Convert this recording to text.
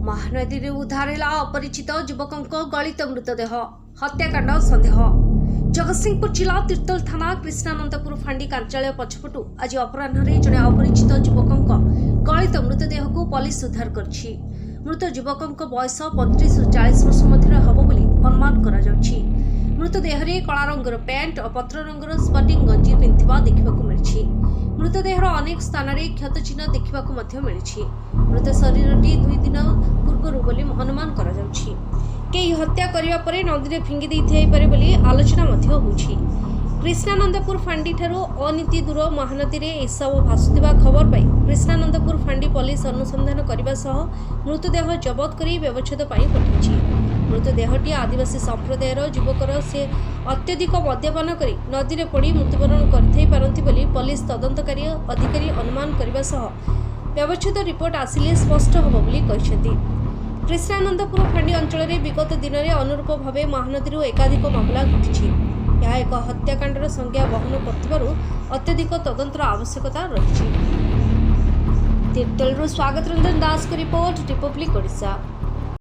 महानदी रे उद्धार है अपरिचित युवकों गलित मृतदेह हत्याकांड संदेह। जगतसिंहपुर जिला तिर्तोल थाना कृष्णानंदपुर फांडी कार्यालय पछपटू आज अपराह्न जड़े अपरिचित युवकों गलित मृतदेह को पुलिस उद्धार करछि। मृत युवकों बयस 35 ରୁ 40 वर्ष मध्य हब बोली अनुमान करा जाउछि। मृतदेह कला रंगर पैंट और पत्र रंगर स्पर्टिंग गंजी पिंधिबा देखिबाकू मिलिछि। मृतदेहर अनेक स्थान में क्षतचिह्न देखिबाकू मध्य मिलिछि। मृत शरीरटी 2 दिन पूर्व बोली अनुमान करा जाउछि। केही हत्या करिवा परे नदी रे फिंगी दैथाइ पारे बोली आलोचना मध्य होउछि। कृष्णानंदपुर फांडी ठारू अनीति दूर महानदी रे एसब भासुथिबा खबर पाई कृष्णानंदपुर फांडी पुलिस अनुसंधान करबा सह मृतदेह जबत करी व्यवच्छेद पाई पठाइछि। मृतदेहटी आदिवासी संप्रदायर युवकर से अत्यधिक मद्यपान करी नदी रे पड़ी मृत्युवरण करथै पारंती बोली पुलिस तदंतकारी अधिकारी अनुमान करबा सह व्यवच्छेद रिपोर्ट आसिले स्पष्ट होबो बोली कहिसेंती। कृष्णानंदपुर फांडी अंचल में विगत दिन में अनुरूप भाव महानदी एकाधिक मामला घटी यह एक हत्याकांडर संज्ञा बहन कर अत्यधिक तदंतर आवश्यकता रही। तिर्तोल स्वागत रंजन दास को रिपोर्ट रिपब्लिक ओडिशा।